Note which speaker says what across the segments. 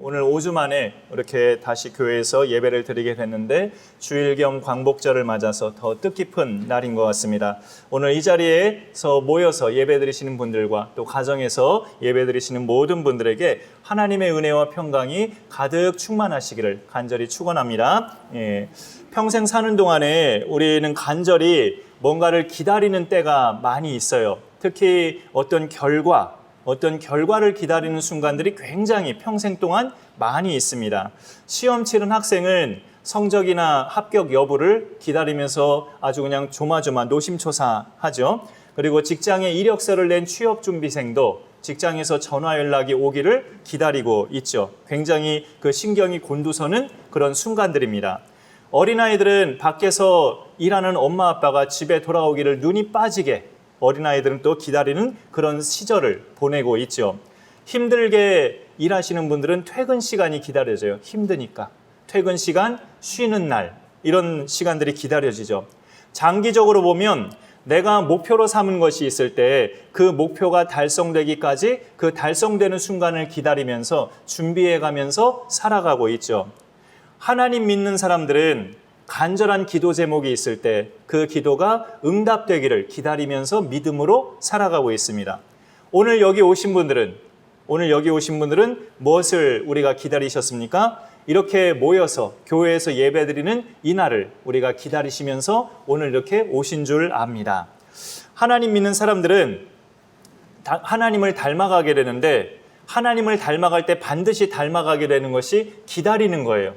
Speaker 1: 오늘 5주 만에 이렇게 다시 교회에서 예배를 드리게 됐는데 주일 겸 광복절을 맞아서 더 뜻깊은 날인 것 같습니다. 오늘 이 자리에서 모여서 예배 드리시는 분들과 또 가정에서 예배 드리시는 모든 분들에게 하나님의 은혜와 평강이 가득 충만하시기를 간절히 축원합니다. 평생 사는 동안에 우리는 간절히 뭔가를 기다리는 때가 많이 있어요. 특히 어떤 결과를 기다리는 순간들이 굉장히 평생 동안 많이 있습니다. 시험 치른 학생은 성적이나 합격 여부를 기다리면서 아주 그냥 조마조마 노심초사하죠. 그리고 직장에 이력서를 낸 취업준비생도 직장에서 전화 연락이 오기를 기다리고 있죠. 굉장히 그 신경이 곤두서는 그런 순간들입니다. 어린아이들은 밖에서 일하는 엄마 아빠가 집에 돌아오기를 눈이 빠지게 어린아이들은 또 기다리는 그런 시절을 보내고 있죠. 힘들게 일하시는 분들은 퇴근 시간이 기다려져요. 힘드니까. 퇴근 시간, 쉬는 날 이런 시간들이 기다려지죠. 장기적으로 보면 내가 목표로 삼은 것이 있을 때 그 목표가 달성되기까지 그 달성되는 순간을 기다리면서 준비해가면서 살아가고 있죠. 하나님 믿는 사람들은 간절한 기도 제목이 있을 때 그 기도가 응답되기를 기다리면서 믿음으로 살아가고 있습니다. 오늘 여기 오신 분들은 무엇을 우리가 기다리셨습니까? 이렇게 모여서 교회에서 예배드리는 이 날을 우리가 기다리시면서 오늘 이렇게 오신 줄 압니다. 하나님 믿는 사람들은 하나님을 닮아가게 되는데 하나님을 닮아갈 때 반드시 닮아가게 되는 것이 기다리는 거예요.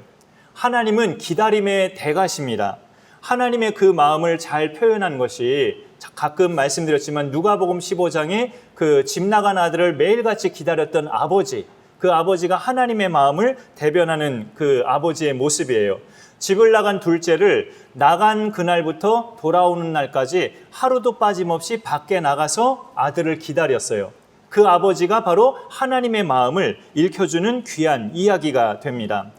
Speaker 1: 하나님은 기다림의 대가십니다. 하나님의 그 마음을 잘 표현한 것이 가끔 말씀드렸지만 누가복음 15장에 그 집 나간 아들을 매일같이 기다렸던 아버지, 그 아버지가 하나님의 마음을 대변하는 그 아버지의 모습이에요. 집을 나간 둘째를 나간 그날부터 돌아오는 날까지 하루도 빠짐없이 밖에 나가서 아들을 기다렸어요. 그 아버지가 바로 하나님의 마음을 읽혀주는 귀한 이야기가 됩니다.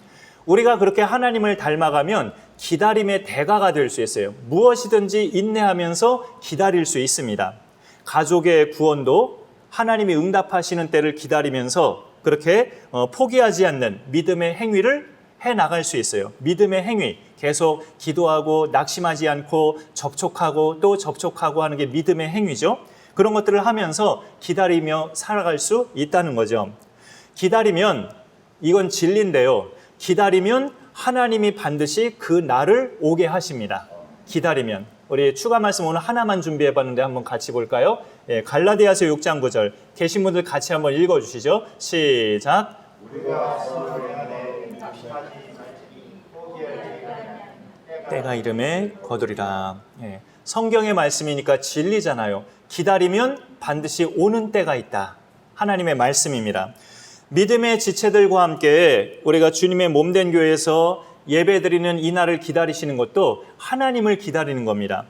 Speaker 1: 우리가 그렇게 하나님을 닮아가면 기다림의 대가가 될 수 있어요. 무엇이든지 인내하면서 기다릴 수 있습니다. 가족의 구원도 하나님이 응답하시는 때를 기다리면서 그렇게 포기하지 않는 믿음의 행위를 해나갈 수 있어요. 믿음의 행위, 계속 기도하고 낙심하지 않고 접촉하고 또 접촉하고 하는 게 믿음의 행위죠. 그런 것들을 하면서 기다리며 살아갈 수 있다는 거죠. 기다리면 이건 진리인데요. 기다리면 하나님이 반드시 그 날을 오게 하십니다. 기다리면. 우리 추가 말씀 오늘 하나만 준비해 봤는데 한번 같이 볼까요? 갈라디아서 6장 9절 계신 분들 같이 한번 읽어주시죠. 시작. 때가 이름에 거두리라. 성경의 말씀이니까 진리잖아요. 기다리면 반드시 오는 때가 있다. 하나님의 말씀입니다. 믿음의 지체들과 함께 우리가 주님의 몸된 교회에서 예배드리는 이 날을 기다리시는 것도 하나님을 기다리는 겁니다.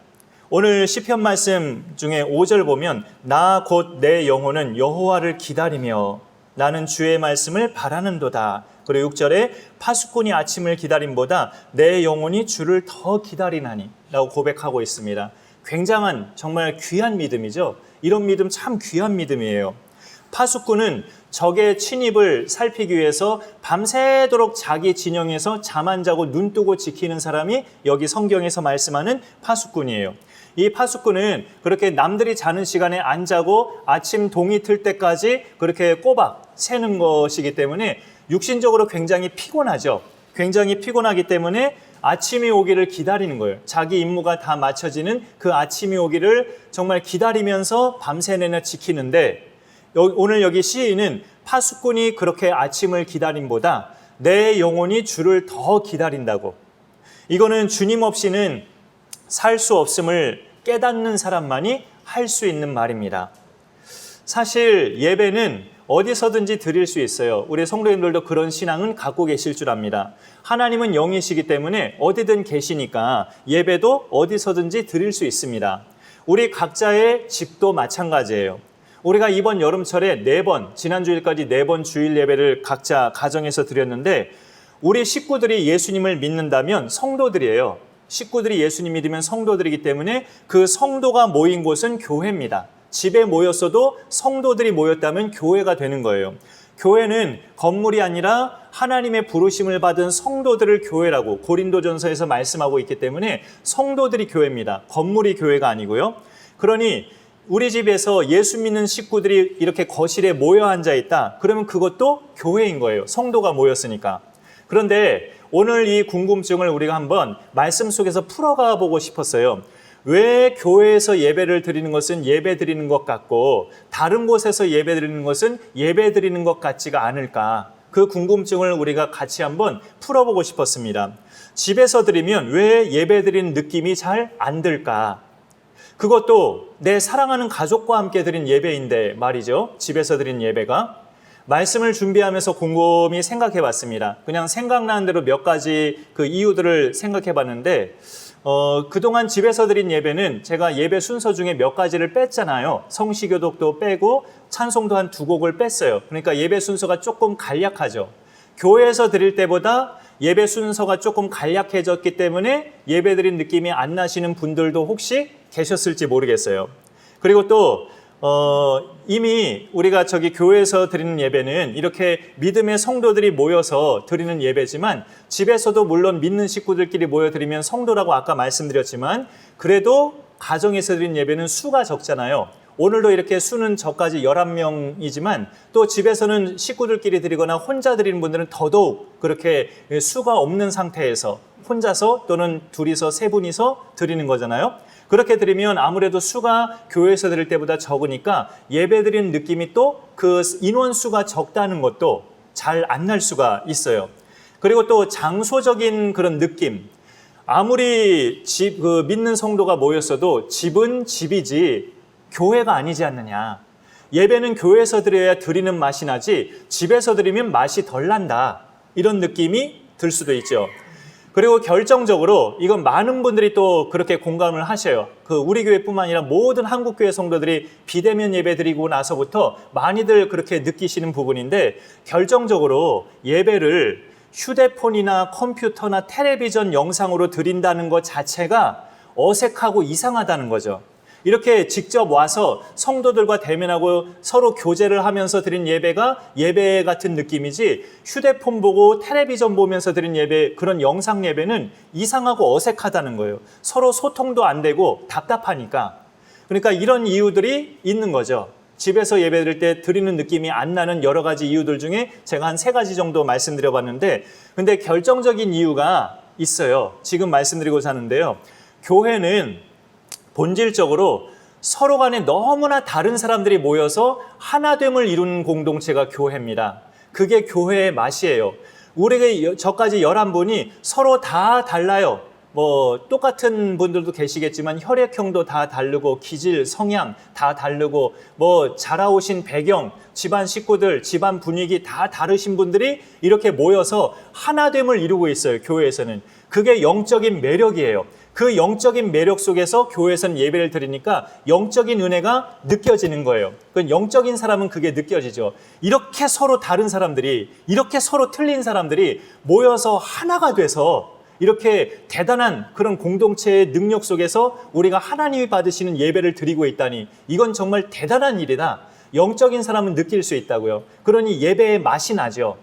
Speaker 1: 오늘 시편 말씀 중에 5절 보면 나 곧 내 영혼은 여호와를 기다리며 나는 주의 말씀을 바라는도다. 그리고 6절에 파수꾼이 아침을 기다림보다 내 영혼이 주를 더 기다리나니 라고 고백하고 있습니다. 굉장한 정말 귀한 믿음이죠. 이런 믿음 참 귀한 믿음이에요. 파수꾼은 적의 침입을 살피기 위해서 밤새도록 자기 진영에서 잠 안 자고 눈 뜨고 지키는 사람이 여기 성경에서 말씀하는 파수꾼이에요. 이 파수꾼은 그렇게 남들이 자는 시간에 안 자고 아침 동이 틀 때까지 그렇게 꼬박 새는 것이기 때문에 육신적으로 굉장히 피곤하죠. 굉장히 피곤하기 때문에 아침이 오기를 기다리는 거예요. 자기 임무가 다 마쳐지는 그 아침이 오기를 정말 기다리면서 밤새내나 지키는데 오늘 여기 시인은 파수꾼이 그렇게 아침을 기다림보다 내 영혼이 주를 더 기다린다고. 이거는 주님 없이는 살 수 없음을 깨닫는 사람만이 할 수 있는 말입니다. 사실 예배는 어디서든지 드릴 수 있어요. 우리 성도님들도 그런 신앙은 갖고 계실 줄 압니다. 하나님은 영이시기 때문에 어디든 계시니까 예배도 어디서든지 드릴 수 있습니다. 우리 각자의 집도 마찬가지예요. 우리가 이번 여름철에 4번, 지난주일까지 4번 주일 예배를 각자 가정에서 드렸는데 우리 식구들이 예수님을 믿는다면 성도들이에요. 식구들이 예수님 믿으면 성도들이기 때문에 그 성도가 모인 곳은 교회입니다. 집에 모였어도 성도들이 모였다면 교회가 되는 거예요. 교회는 건물이 아니라 하나님의 부르심을 받은 성도들을 교회라고 고린도전서에서 말씀하고 있기 때문에 성도들이 교회입니다. 건물이 교회가 아니고요. 그러니 우리 집에서 예수 믿는 식구들이 이렇게 거실에 모여 앉아 있다. 그러면 그것도 교회인 거예요. 성도가 모였으니까. 그런데 오늘 이 궁금증을 우리가 한번 말씀 속에서 풀어가 보고 싶었어요. 왜 교회에서 예배를 드리는 것은 예배 드리는 것 같고 다른 곳에서 예배 드리는 것은 예배 드리는 것 같지가 않을까? 그 궁금증을 우리가 같이 한번 풀어보고 싶었습니다. 집에서 드리면 왜 예배 드리는 느낌이 잘 안 들까? 그것도 내 사랑하는 가족과 함께 드린 예배인데 말이죠. 집에서 드린 예배가. 말씀을 준비하면서 곰곰이 생각해 봤습니다. 그냥 생각나는 대로 몇 가지 그 이유들을 생각해 봤는데 그동안 집에서 드린 예배는 제가 예배 순서 중에 몇 가지를 뺐잖아요. 성시교독도 빼고 찬송도 한 2곡을 뺐어요. 그러니까 예배 순서가 조금 간략하죠. 교회에서 드릴 때보다 예배 순서가 조금 간략해졌기 때문에 예배 드린 느낌이 안 나시는 분들도 혹시 계셨을지 모르겠어요. 그리고 또 이미 우리가 교회에서 드리는 예배는 이렇게 믿음의 성도들이 모여서 드리는 예배지만 집에서도 물론 믿는 식구들끼리 모여 드리면 성도라고 아까 말씀드렸지만 그래도 가정에서 드리는 예배는 수가 적잖아요. 오늘도 이렇게 수는 저까지 11명이지만 또 집에서는 식구들끼리 드리거나 혼자 드리는 분들은 더더욱 그렇게 수가 없는 상태에서 혼자서 또는 둘이서 세 분이서 드리는 거잖아요. 그렇게 드리면 아무래도 수가 교회에서 드릴 때보다 적으니까 예배 드리는 느낌이 또 그 인원수가 적다는 것도 잘 안 날 수가 있어요. 그리고 또 장소적인 그런 느낌. 아무리 믿는 성도가 모였어도 집은 집이지 교회가 아니지 않느냐. 예배는 교회에서 드려야 드리는 맛이 나지 집에서 드리면 맛이 덜 난다. 이런 느낌이 들 수도 있죠. 그리고 결정적으로 이건 많은 분들이 또 그렇게 공감을 하셔요. 우리 교회뿐만 아니라 모든 한국교회 성도들이 비대면 예배 드리고 나서부터 많이들 그렇게 느끼시는 부분인데 결정적으로 예배를 휴대폰이나 컴퓨터나 텔레비전 영상으로 드린다는 것 자체가 어색하고 이상하다는 거죠. 이렇게 직접 와서 성도들과 대면하고 서로 교제를 하면서 드린 예배가 예배 같은 느낌이지 휴대폰 보고 텔레비전 보면서 드린 예배, 그런 영상 예배는 이상하고 어색하다는 거예요. 서로 소통도 안 되고 답답하니까. 그러니까 이런 이유들이 있는 거죠. 집에서 예배 드릴 때 드리는 느낌이 안 나는 여러 가지 이유들 중에 제가 한 3가지 정도 말씀드려 봤는데 근데 결정적인 이유가 있어요. 지금 말씀드리고자 하는데요. 교회는 본질적으로 서로 간에 너무나 다른 사람들이 모여서 하나됨을 이루는 공동체가 교회입니다. 그게 교회의 맛이에요. 우리에게 저까지 11분이 서로 다 달라요. 똑같은 분들도 계시겠지만 혈액형도 다 다르고 기질, 성향 다 다르고 자라오신 배경, 집안 식구들, 집안 분위기 다 다르신 분들이 이렇게 모여서 하나됨을 이루고 있어요. 교회에서는. 그게 영적인 매력이에요. 그 영적인 매력 속에서 교회에서는 예배를 드리니까 영적인 은혜가 느껴지는 거예요. 그 영적인 사람은 그게 느껴지죠. 이렇게 서로 다른 사람들이, 이렇게 서로 틀린 사람들이 모여서 하나가 돼서 이렇게 대단한 그런 공동체의 능력 속에서 우리가 하나님이 받으시는 예배를 드리고 있다니 이건 정말 대단한 일이다. 영적인 사람은 느낄 수 있다고요. 그러니 예배의 맛이 나죠.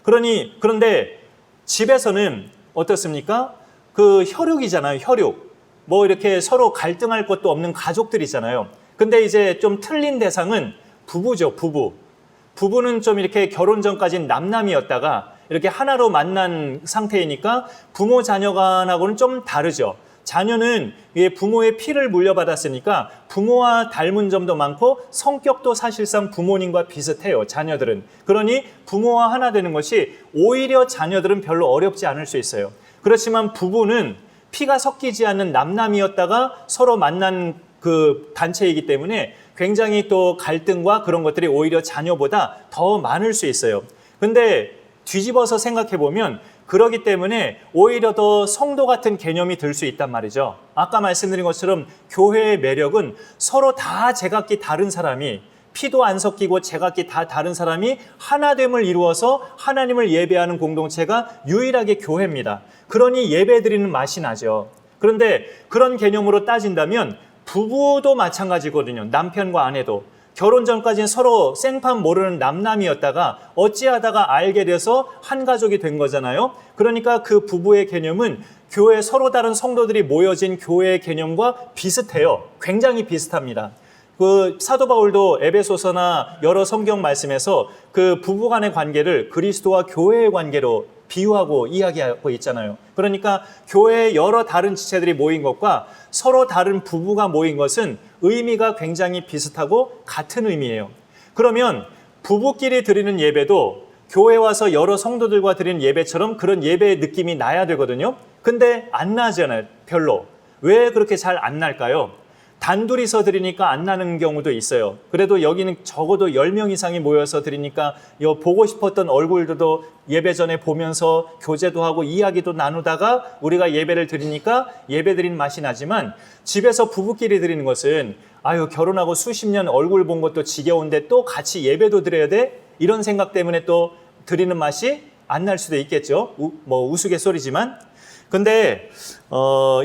Speaker 1: 그런데 집에서는 어떻습니까? 혈육이잖아요, 혈육. 이렇게 서로 갈등할 것도 없는 가족들이잖아요. 근데 이제 좀 틀린 대상은 부부죠, 부부. 부부는 좀 이렇게 결혼 전까지는 남남이었다가 이렇게 하나로 만난 상태이니까 부모 자녀 간하고는 좀 다르죠. 자녀는 부모의 피를 물려받았으니까 부모와 닮은 점도 많고 성격도 사실상 부모님과 비슷해요, 자녀들은. 그러니 부모와 하나 되는 것이 오히려 자녀들은 별로 어렵지 않을 수 있어요. 그렇지만 부부는 피가 섞이지 않는 남남이었다가 서로 만난 그 단체이기 때문에 굉장히 또 갈등과 그런 것들이 오히려 자녀보다 더 많을 수 있어요. 근데 뒤집어서 생각해 보면 그러기 때문에 오히려 더 성도 같은 개념이 들 수 있단 말이죠. 아까 말씀드린 것처럼 교회의 매력은 서로 다 제각기 다른 사람이 피도 안 섞이고 제각기 다 다른 사람이 하나됨을 이루어서 하나님을 예배하는 공동체가 유일하게 교회입니다. 그러니 예배 드리는 맛이 나죠. 그런데 그런 개념으로 따진다면 부부도 마찬가지거든요. 남편과 아내도. 결혼 전까지는 서로 생판 모르는 남남이었다가 어찌하다가 알게 돼서 한 가족이 된 거잖아요. 그러니까 그 부부의 개념은 교회 서로 다른 성도들이 모여진 교회의 개념과 비슷해요. 굉장히 비슷합니다. 그 사도 바울도 에베소서나 여러 성경 말씀에서 그 부부 간의 관계를 그리스도와 교회의 관계로 비유하고 이야기하고 있잖아요. 그러니까 교회에 여러 다른 지체들이 모인 것과 서로 다른 부부가 모인 것은 의미가 굉장히 비슷하고 같은 의미예요. 그러면 부부끼리 드리는 예배도 교회 와서 여러 성도들과 드리는 예배처럼 그런 예배의 느낌이 나야 되거든요. 근데 안 나잖아요. 별로. 왜 그렇게 잘 안 날까요? 단둘이서 드리니까 안 나는 경우도 있어요. 그래도 여기는 적어도 10명 이상이 모여서 드리니까 보고 싶었던 얼굴들도 예배 전에 보면서 교제도 하고 이야기도 나누다가 우리가 예배를 드리니까 예배 드린 맛이 나지만 집에서 부부끼리 드리는 것은 결혼하고 수십 년 얼굴 본 것도 지겨운데 또 같이 예배도 드려야 돼? 이런 생각 때문에 또 드리는 맛이 안 날 수도 있겠죠. 우스갯소리지만. 근데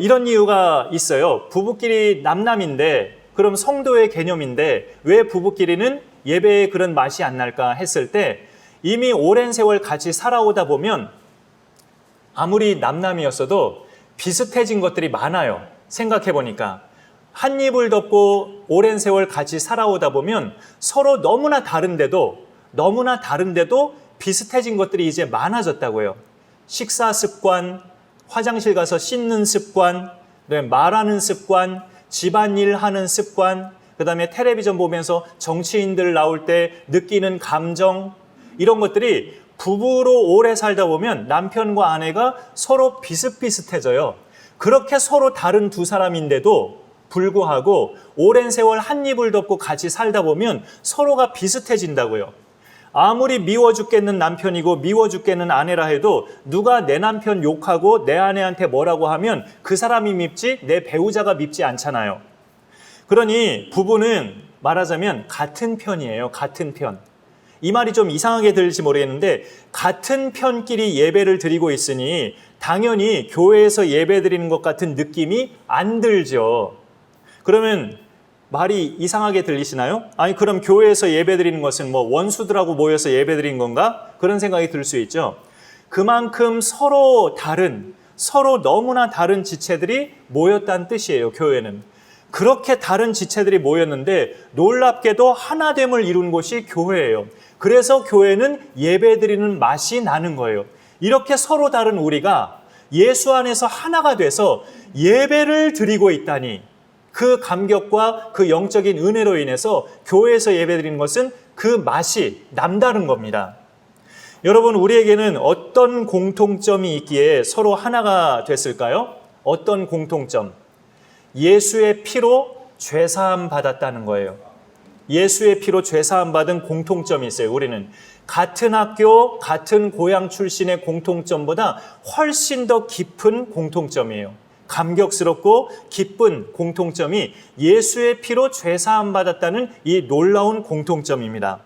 Speaker 1: 이런 이유가 있어요. 부부끼리 남남인데 그럼 성도의 개념인데 왜 부부끼리는 예배에 그런 맛이 안 날까 했을 때 이미 오랜 세월 같이 살아오다 보면 아무리 남남이었어도 비슷해진 것들이 많아요. 생각해 보니까 한 입을 덮고 오랜 세월 같이 살아오다 보면 서로 너무나 다른데도 비슷해진 것들이 이제 많아졌다고요. 식사 습관, 화장실 가서 씻는 습관, 말하는 습관, 집안일 하는 습관, 그 다음에 텔레비전 보면서 정치인들 나올 때 느끼는 감정, 이런 것들이 부부로 오래 살다 보면 남편과 아내가 서로 비슷비슷해져요. 그렇게 서로 다른 두 사람인데도 불구하고 오랜 세월 한 입을 덮고 같이 살다 보면 서로가 비슷해진다고요. 아무리 미워 죽겠는 남편이고 미워 죽겠는 아내라 해도 누가 내 남편 욕하고 내 아내한테 뭐라고 하면 그 사람이 밉지 내 배우자가 밉지 않잖아요. 그러니 부부는 말하자면 같은 편이에요. 같은 편. 이 말이 좀 이상하게 들릴지 모르겠는데 같은 편끼리 예배를 드리고 있으니 당연히 교회에서 예배 드리는 것 같은 느낌이 안 들죠. 그러면 말이 이상하게 들리시나요? 그럼 교회에서 예배드리는 것은 원수들하고 모여서 예배드린 건가? 그런 생각이 들 수 있죠. 그만큼 서로 너무나 다른 지체들이 모였다는 뜻이에요, 교회는. 그렇게 다른 지체들이 모였는데 놀랍게도 하나됨을 이룬 곳이 교회예요. 그래서 교회는 예배드리는 맛이 나는 거예요. 이렇게 서로 다른 우리가 예수 안에서 하나가 돼서 예배를 드리고 있다니, 그 감격과 그 영적인 은혜로 인해서 교회에서 예배드리는 것은 그 맛이 남다른 겁니다. 여러분, 우리에게는 어떤 공통점이 있기에 서로 하나가 됐을까요? 어떤 공통점? 예수의 피로 죄사함 받았다는 거예요. 예수의 피로 죄사함 받은 공통점이 있어요. 우리는 같은 학교, 같은 고향 출신의 공통점보다 훨씬 더 깊은 공통점이에요. 감격스럽고 기쁜 공통점이 예수의 피로 죄사함 받았다는 이 놀라운 공통점입니다.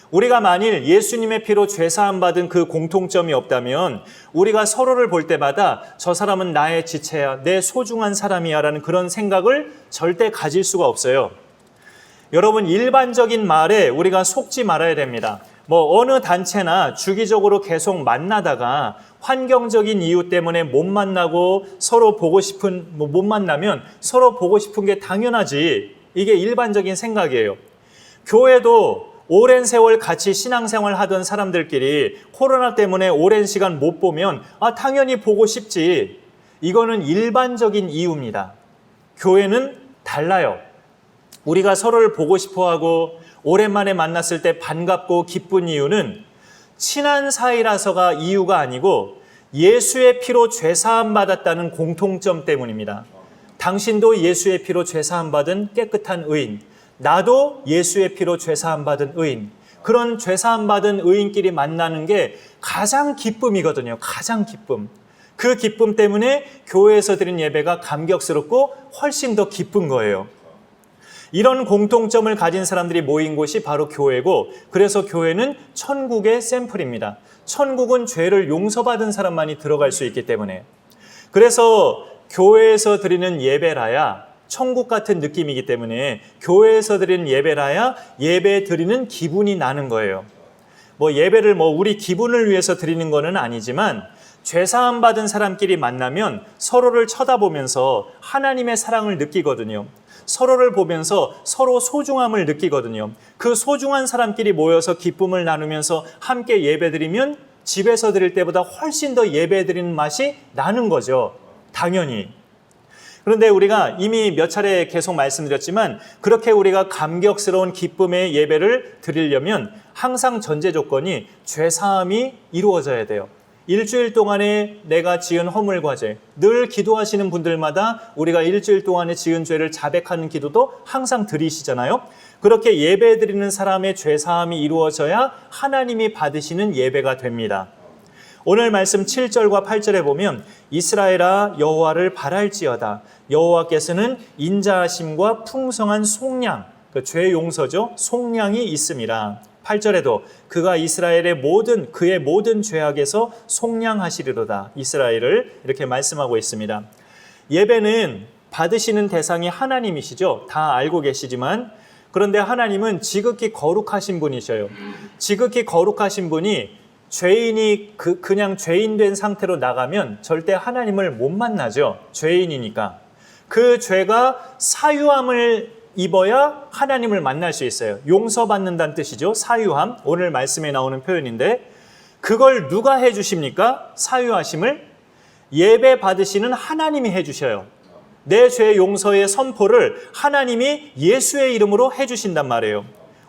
Speaker 1: 우리가 만일 예수님의 피로 죄사함 받은 그 공통점이 없다면 우리가 서로를 볼 때마다 저 사람은 나의 지체야, 내 소중한 사람이야 라는 그런 생각을 절대 가질 수가 없어요. 여러분, 일반적인 말에 우리가 속지 말아야 됩니다. 어느 단체나 주기적으로 계속 만나다가 환경적인 이유 때문에 못 만나고 못 만나면 서로 보고 싶은 게 당연하지. 이게 일반적인 생각이에요. 교회도 오랜 세월 같이 신앙생활 하던 사람들끼리 코로나 때문에 오랜 시간 못 보면 당연히 보고 싶지. 이거는 일반적인 이유입니다. 교회는 달라요. 우리가 서로를 보고 싶어하고 오랜만에 만났을 때 반갑고 기쁜 이유는 친한 사이라서가 이유가 아니고 예수의 피로 죄사함 받았다는 공통점 때문입니다. 당신도 예수의 피로 죄사함 받은 깨끗한 의인, 나도 예수의 피로 죄사함 받은 의인, 그런 죄사함 받은 의인끼리 만나는 게 가장 기쁨이거든요. 가장 기쁨. 그 기쁨 때문에 교회에서 드린 예배가 감격스럽고 훨씬 더 기쁜 거예요. 이런 공통점을 가진 사람들이 모인 곳이 바로 교회고, 그래서 교회는 천국의 샘플입니다. 천국은 죄를 용서받은 사람만이 들어갈 수 있기 때문에. 그래서 교회에서 드리는 예배라야 천국 같은 느낌이기 때문에 교회에서 드리는 예배라야 예배 드리는 기분이 나는 거예요. 예배를 우리 기분을 위해서 드리는 거는 아니지만 죄사함 받은 사람끼리 만나면 서로를 쳐다보면서 하나님의 사랑을 느끼거든요. 서로를 보면서 서로 소중함을 느끼거든요. 그 소중한 사람끼리 모여서 기쁨을 나누면서 함께 예배드리면 집에서 드릴 때보다 훨씬 더 예배드리는 맛이 나는 거죠. 당연히. 그런데 우리가 이미 몇 차례 계속 말씀드렸지만 그렇게 우리가 감격스러운 기쁨의 예배를 드리려면 항상 전제 조건이 죄사함이 이루어져야 돼요. 일주일 동안에 내가 지은 허물과 죄, 늘 기도하시는 분들마다 우리가 일주일 동안에 지은 죄를 자백하는 기도도 항상 드리시잖아요. 그렇게 예배 드리는 사람의 죄사함이 이루어져야 하나님이 받으시는 예배가 됩니다. 오늘 말씀 7절과 8절에 보면 이스라엘아 여호와를 바랄지어다. 여호와께서는 인자하심과 풍성한 속량, 그 죄 용서죠. 속량이 있음이라. 8절에도 그가 이스라엘의 그의 모든 죄악에서 속량하시리로다. 이스라엘을 이렇게 말씀하고 있습니다. 예배는 받으시는 대상이 하나님이시죠. 다 알고 계시지만 그런데 하나님은 지극히 거룩하신 분이셔요. 지극히 거룩하신 분이 죄인이 그냥 죄인 된 상태로 나가면 절대 하나님을 못 만나죠. 죄인이니까. 그 죄가 사유함을 입어야 하나님을 만날 수 있어요. 용서받는다는 뜻이죠. 사유함. 오늘 말씀에 나오는 표현인데 그걸 누가 해주십니까? 사유하심을 예배 받으시는 하나님이 해주셔요. 내 죄 용서의 선포를 하나님이 예수의 이름으로 해주신단 말이에요.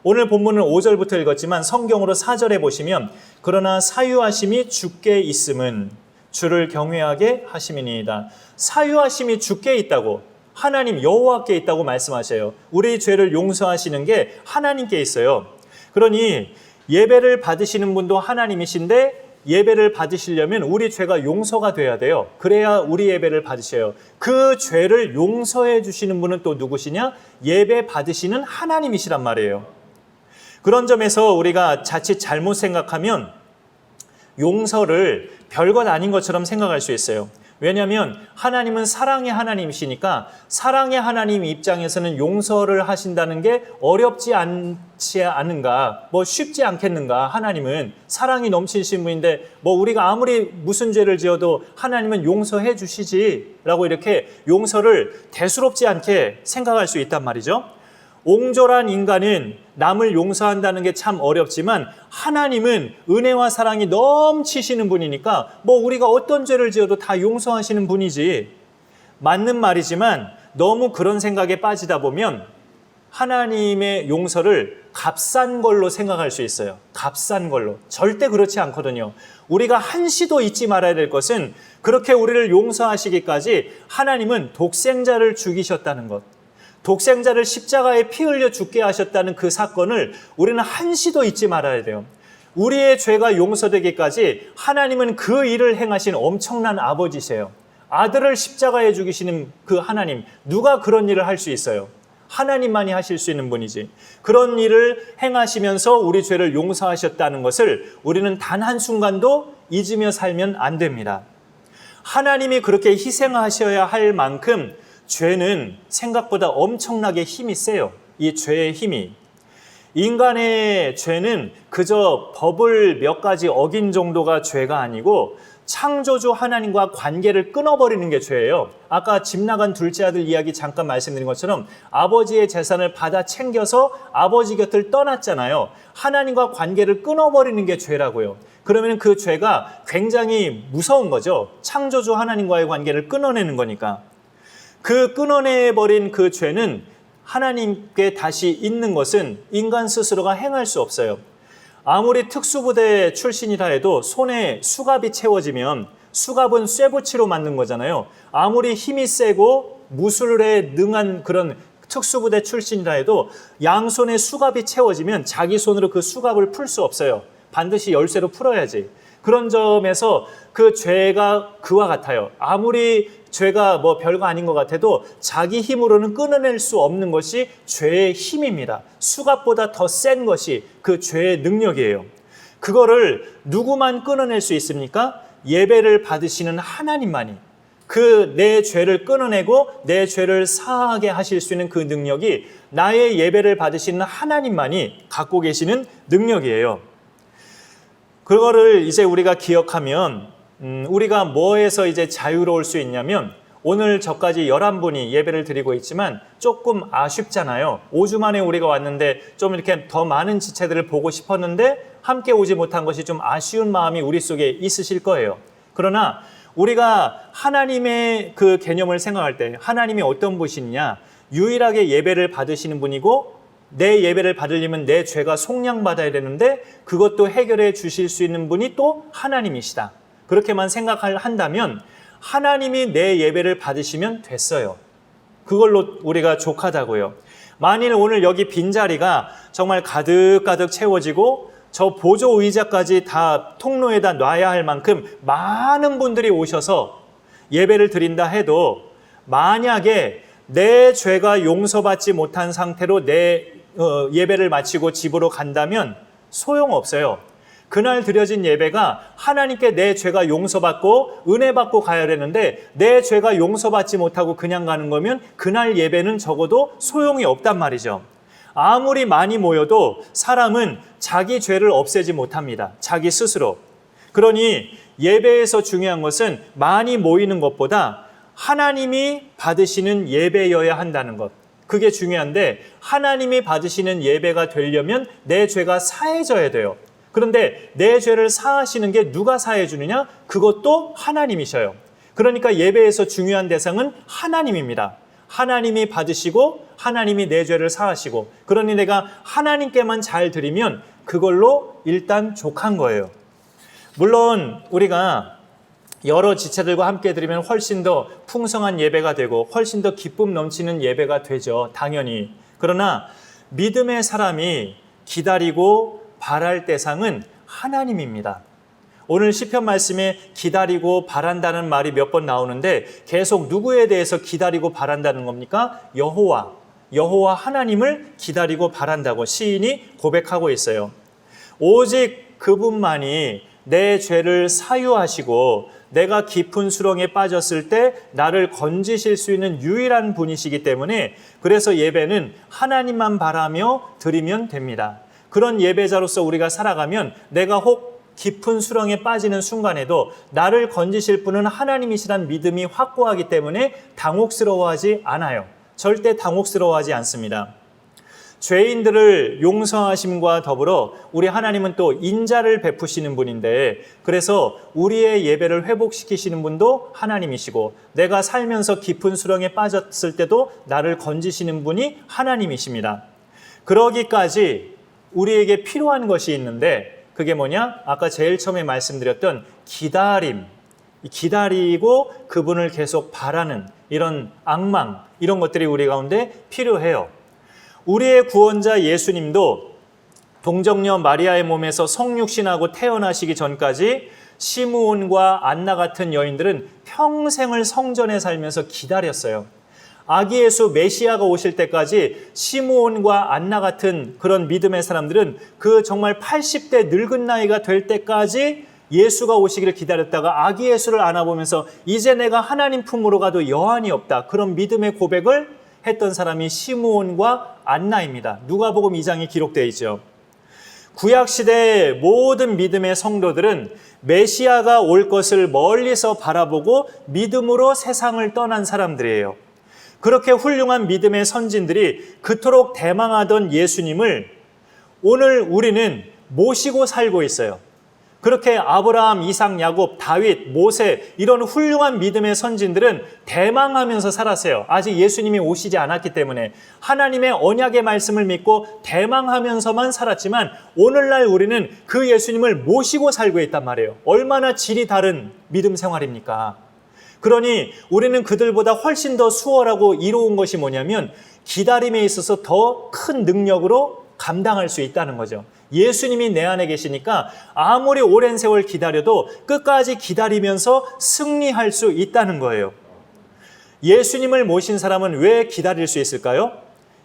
Speaker 1: 오늘 본문은 5절부터 읽었지만 성경으로 4절에 보시면 그러나 사유하심이 주께 있음은 주를 경외하게 하심이니이다. 사유하심이 주께 있다고, 하나님 여호와께 있다고 말씀하셔요. 우리 죄를 용서하시는 게 하나님께 있어요. 그러니 예배를 받으시는 분도 하나님이신데 예배를 받으시려면 우리 죄가 용서가 돼야 돼요. 그래야 우리 예배를 받으셔요. 그 죄를 용서해 주시는 분은 또 누구시냐? 예배 받으시는 하나님이시란 말이에요. 그런 점에서 우리가 자칫 잘못 생각하면 용서를 별것 아닌 것처럼 생각할 수 있어요. 왜냐하면 하나님은 사랑의 하나님이시니까 사랑의 하나님 입장에서는 용서를 하신다는 게 어렵지 않지 않은가, 쉽지 않겠는가. 하나님은 사랑이 넘치신 분인데 우리가 아무리 무슨 죄를 지어도 하나님은 용서해 주시지라고 이렇게 용서를 대수롭지 않게 생각할 수 있단 말이죠. 옹졸한 인간은 남을 용서한다는 게 참 어렵지만 하나님은 은혜와 사랑이 넘치시는 분이니까 우리가 어떤 죄를 지어도 다 용서하시는 분이지. 맞는 말이지만 너무 그런 생각에 빠지다 보면 하나님의 용서를 값싼 걸로 생각할 수 있어요. 값싼 걸로. 절대 그렇지 않거든요. 우리가 한시도 잊지 말아야 될 것은 그렇게 우리를 용서하시기까지 하나님은 독생자를 죽이셨다는 것, 독생자를 십자가에 피 흘려 죽게 하셨다는 그 사건을 우리는 한시도 잊지 말아야 돼요. 우리의 죄가 용서되기까지 하나님은 그 일을 행하신 엄청난 아버지세요. 아들을 십자가에 죽이시는 그 하나님, 누가 그런 일을 할 수 있어요? 하나님만이 하실 수 있는 분이지. 그런 일을 행하시면서 우리 죄를 용서하셨다는 것을 우리는 단 한순간도 잊으며 살면 안 됩니다. 하나님이 그렇게 희생하셔야 할 만큼 죄는 생각보다 엄청나게 힘이 세요. 이 죄의 힘이. 인간의 죄는 그저 법을 몇 가지 어긴 정도가 죄가 아니고 창조주 하나님과 관계를 끊어버리는 게 죄예요. 아까 집 나간 둘째 아들 이야기 잠깐 말씀드린 것처럼 아버지의 재산을 받아 챙겨서 아버지 곁을 떠났잖아요. 하나님과 관계를 끊어버리는 게 죄라고요. 그러면 그 죄가 굉장히 무서운 거죠. 창조주 하나님과의 관계를 끊어내는 거니까. 그 끊어내버린 그 죄는 하나님께 다시 있는 것은 인간 스스로가 행할 수 없어요. 아무리 특수부대 출신이라 해도 손에 수갑이 채워지면 수갑은 쇠붙이로 만든 거잖아요. 아무리 힘이 세고 무술에 능한 그런 특수부대 출신이라 해도 양손에 수갑이 채워지면 자기 손으로 그 수갑을 풀 수 없어요. 반드시 열쇠로 풀어야지. 그런 점에서 그 죄가 그와 같아요. 아무리 죄가 별거 아닌 것 같아도 자기 힘으로는 끊어낼 수 없는 것이 죄의 힘입니다. 수갑보다 더 센 것이 그 죄의 능력이에요. 그거를 누구만 끊어낼 수 있습니까? 예배를 받으시는 하나님만이. 그 내 죄를 끊어내고 내 죄를 사하게 하실 수 있는 그 능력이 나의 예배를 받으시는 하나님만이 갖고 계시는 능력이에요. 그거를 이제 우리가 기억하면 우리가 뭐에서 이제 자유로울 수 있냐면, 오늘 저까지 11분이 예배를 드리고 있지만 조금 아쉽잖아요. 5주 만에 우리가 왔는데 좀 이렇게 더 많은 지체들을 보고 싶었는데 함께 오지 못한 것이 좀 아쉬운 마음이 우리 속에 있으실 거예요. 그러나 우리가 하나님의 그 개념을 생각할 때 하나님이 어떤 분이냐, 유일하게 예배를 받으시는 분이고, 내 예배를 받으려면 내 죄가 속량받아야 되는데 그것도 해결해 주실 수 있는 분이 또 하나님이시다. 그렇게만 생각한다면 하나님이 내 예배를 받으시면 됐어요. 그걸로 우리가 족하다고요. 만일 오늘 여기 빈자리가 정말 가득가득 채워지고 저 보조 의자까지 다 통로에다 놔야 할 만큼 많은 분들이 오셔서 예배를 드린다 해도, 만약에 내 죄가 용서받지 못한 상태로 내 예배를 마치고 집으로 간다면 소용없어요. 그날 드려진 예배가 하나님께 내 죄가 용서받고 은혜 받고 가야 되는데 내 죄가 용서받지 못하고 그냥 가는 거면 그날 예배는 적어도 소용이 없단 말이죠. 아무리 많이 모여도 사람은 자기 죄를 없애지 못합니다. 자기 스스로. 그러니 예배에서 중요한 것은 많이 모이는 것보다 하나님이 받으시는 예배여야 한다는 것. 그게 중요한데, 하나님이 받으시는 예배가 되려면 내 죄가 사해져야 돼요. 그런데 내 죄를 사하시는 게 누가 사해 주느냐? 그것도 하나님이셔요. 그러니까 예배에서 중요한 대상은 하나님입니다. 하나님이 받으시고 하나님이 내 죄를 사하시고, 그러니 내가 하나님께만 잘 드리면 그걸로 일단 족한 거예요. 물론 우리가 여러 지체들과 함께 드리면 훨씬 더 풍성한 예배가 되고 훨씬 더 기쁨 넘치는 예배가 되죠. 당연히. 그러나 믿음의 사람이 기다리고 바랄 대상은 하나님입니다. 오늘 시편 말씀에 기다리고 바란다는 말이 몇 번 나오는데 계속 누구에 대해서 기다리고 바란다는 겁니까? 여호와 하나님을 기다리고 바란다고 시인이 고백하고 있어요. 오직 그분만이 내 죄를 사유하시고 내가 깊은 수렁에 빠졌을 때 나를 건지실 수 있는 유일한 분이시기 때문에, 그래서 예배는 하나님만 바라며 드리면 됩니다. 그런 예배자로서 우리가 살아가면 내가 혹 깊은 수렁에 빠지는 순간에도 나를 건지실 분은 하나님이시란 믿음이 확고하기 때문에 당혹스러워하지 않아요. 절대 당혹스러워하지 않습니다. 죄인들을 용서하심과 더불어 우리 하나님은 또 인자를 베푸시는 분인데, 그래서 우리의 예배를 회복시키시는 분도 하나님이시고 내가 살면서 깊은 수렁에 빠졌을 때도 나를 건지시는 분이 하나님이십니다. 그러기까지 우리에게 필요한 것이 있는데 그게 뭐냐? 아까 제일 처음에 말씀드렸던 기다림, 기다리고 그분을 계속 바라는 이런 앙망, 이런 것들이 우리 가운데 필요해요. 우리의 구원자 예수님도 동정녀 마리아의 몸에서 성육신하고 태어나시기 전까지 시므온과 안나 같은 여인들은 평생을 성전에 살면서 기다렸어요. 아기 예수 메시아가 오실 때까지 시므온과 안나 같은 그런 믿음의 사람들은 그 정말 80대 늙은 나이가 될 때까지 예수가 오시기를 기다렸다가 아기 예수를 안아보면서 이제 내가 하나님 품으로 가도 여한이 없다, 그런 믿음의 고백을 했던 사람이 시므온과 안나입니다. 누가복음 2장에 기록되어 있죠. 구약시대의 모든 믿음의 성도들은 메시아가 올 것을 멀리서 바라보고 믿음으로 세상을 떠난 사람들이에요. 그렇게 훌륭한 믿음의 선진들이 그토록 대망하던 예수님을 오늘 우리는 모시고 살고 있어요. 그렇게 아브라함, 이삭, 야곱, 다윗, 모세 이런 훌륭한 믿음의 선진들은 대망하면서 살았어요. 아직 예수님이 오시지 않았기 때문에 하나님의 언약의 말씀을 믿고 대망하면서만 살았지만 오늘날 우리는 그 예수님을 모시고 살고 있단 말이에요. 얼마나 질이 다른 믿음 생활입니까? 그러니 우리는 그들보다 훨씬 더 수월하고 이로운 것이 뭐냐면 기다림에 있어서 더 큰 능력으로 감당할 수 있다는 거죠. 예수님이 내 안에 계시니까 아무리 오랜 세월 기다려도 끝까지 기다리면서 승리할 수 있다는 거예요. 예수님을 모신 사람은 왜 기다릴 수 있을까요?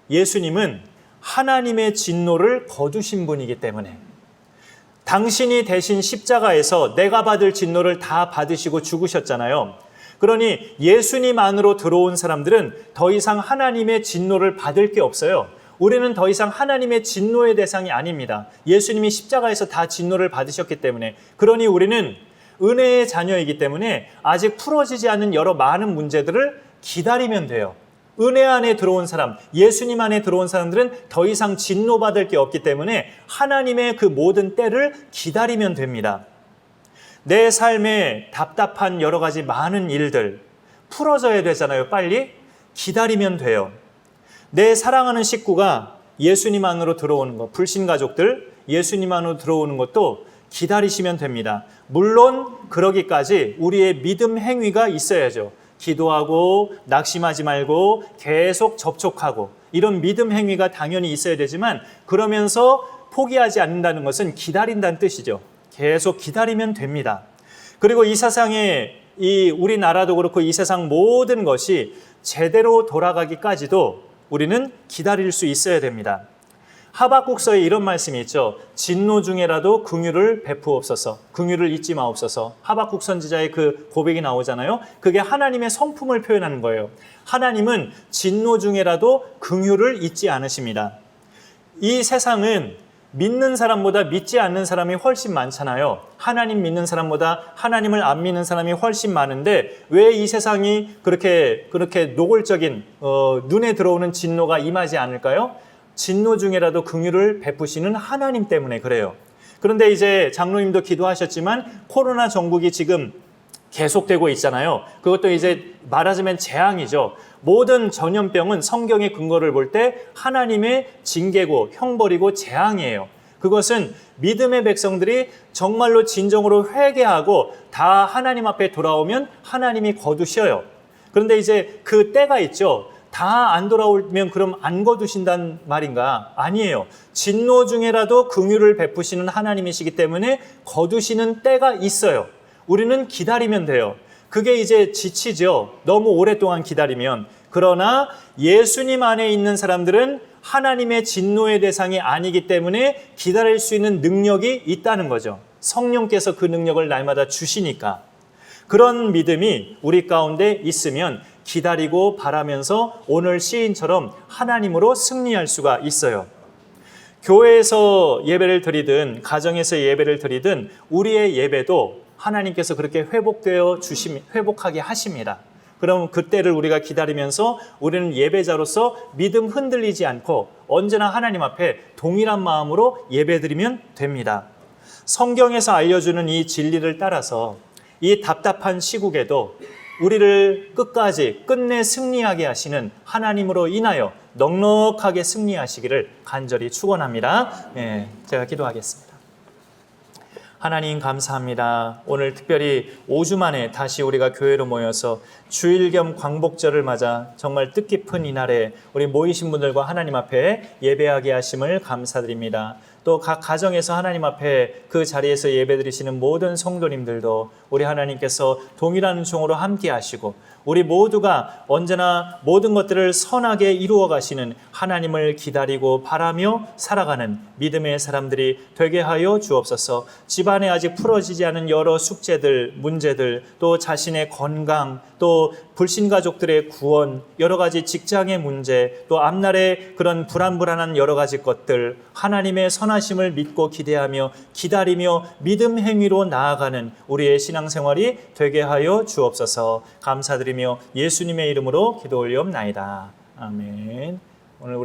Speaker 1: 예수님은 하나님의 진노를 거두신 분이기 때문에. 당신이 대신 십자가에서 내가 받을 진노를 다 받으시고 죽으셨잖아요. 그러니 예수님 안으로 들어온 사람들은 더 이상 하나님의 진노를 받을 게 없어요. 우리는 더 이상 하나님의 진노의 대상이 아닙니다. 예수님이 십자가에서 다 진노를 받으셨기 때문에. 그러니 우리는 은혜의 자녀이기 때문에 아직 풀어지지 않은 여러 많은 문제들을 기다리면 돼요. 은혜 안에 들어온 사람, 예수님 안에 들어온 사람들은 더 이상 진노받을 게 없기 때문에 하나님의 그 모든 때를 기다리면 됩니다. 내 삶에 답답한 여러 가지 많은 일들 풀어져야 되잖아요. 빨리 기다리면 돼요. 내 사랑하는 식구가 예수님 안으로 들어오는 것, 불신가족들 예수님 안으로 들어오는 것도 기다리시면 됩니다. 물론 그러기까지 우리의 믿음 행위가 있어야죠. 기도하고 낙심하지 말고 계속 접촉하고 이런 믿음 행위가 당연히 있어야 되지만 그러면서 포기하지 않는다는 것은 기다린다는 뜻이죠. 계속 기다리면 됩니다. 그리고 이 세상에 우리나라도 그렇고 이 세상 모든 것이 제대로 돌아가기까지도 우리는 기다릴 수 있어야 됩니다. 하박국서에 이런 말씀이 있죠. 진노 중에라도 긍휼을 베푸옵소서. 긍휼을 잊지 마옵소서. 하박국 선지자의 그 고백이 나오잖아요. 그게 하나님의 성품을 표현하는 거예요. 하나님은 진노 중에라도 긍휼을 잊지 않으십니다. 이 세상은 믿는 사람보다 믿지 않는 사람이 훨씬 많잖아요. 하나님 믿는 사람보다 하나님을 안 믿는 사람이 훨씬 많은데 왜 이 세상이 그렇게 노골적인 눈에 들어오는 진노가 임하지 않을까요? 진노 중에라도 긍휼을 베푸시는 하나님 때문에 그래요. 그런데 이제 장로님도 기도하셨지만 코로나 전국이 지금 계속되고 있잖아요. 그것도 이제 말하자면 재앙이죠. 모든 전염병은 성경의 근거를 볼 때 하나님의 징계고 형벌이고 재앙이에요. 그것은 믿음의 백성들이 정말로 진정으로 회개하고 다 하나님 앞에 돌아오면 하나님이 거두셔요. 그런데 이제 그 때가 있죠. 다 안 돌아오면 그럼 안 거두신단 말인가? 아니에요. 진노 중에라도 긍휼을 베푸시는 하나님이시기 때문에 거두시는 때가 있어요. 우리는 기다리면 돼요. 그게 이제 지치죠. 너무 오랫동안 기다리면. 그러나 예수님 안에 있는 사람들은 하나님의 진노의 대상이 아니기 때문에 기다릴 수 있는 능력이 있다는 거죠. 성령께서 그 능력을 날마다 주시니까. 그런 믿음이 우리 가운데 있으면 기다리고 바라면서 오늘 시인처럼 하나님으로 승리할 수가 있어요. 교회에서 예배를 드리든 가정에서 예배를 드리든 우리의 예배도 하나님께서 그렇게 회복하게 하십니다. 그럼 그때를 우리가 기다리면서 우리는 예배자로서 믿음 흔들리지 않고 언제나 하나님 앞에 동일한 마음으로 예배드리면 됩니다. 성경에서 알려주는 이 진리를 따라서 이 답답한 시국에도 우리를 끝내 승리하게 하시는 하나님으로 인하여 넉넉하게 승리하시기를 간절히 축원합니다. 제가 기도하겠습니다. 하나님 감사합니다. 오늘 특별히 5주 만에 다시 우리가 교회로 모여서 주일 겸 광복절을 맞아 정말 뜻깊은 이날에 우리 모이신 분들과 하나님 앞에 예배하게 하심을 감사드립니다. 또 각 가정에서 하나님 앞에 그 자리에서 예배드리시는 모든 성도님들도 우리 하나님께서 동일한 종으로 함께 하시고 우리 모두가 언제나 모든 것들을 선하게 이루어 가시는 하나님을 기다리고 바라며 살아가는 믿음의 사람들이 되게 하여 주옵소서. 집안에 아직 풀어지지 않은 여러 숙제들, 문제들, 또 자신의 건강, 또 불신가족들의 구원, 여러 가지 직장의 문제, 또 앞날의 그런 불안한 여러 가지 것들, 하나님의 선하심을 믿고 기대하며 기다리며 믿음 행위로 나아가는 우리의 신앙생활이 되게 하여 주옵소서. 감사드리며 예수님의 이름으로 기도 올리옵나이다. 아멘.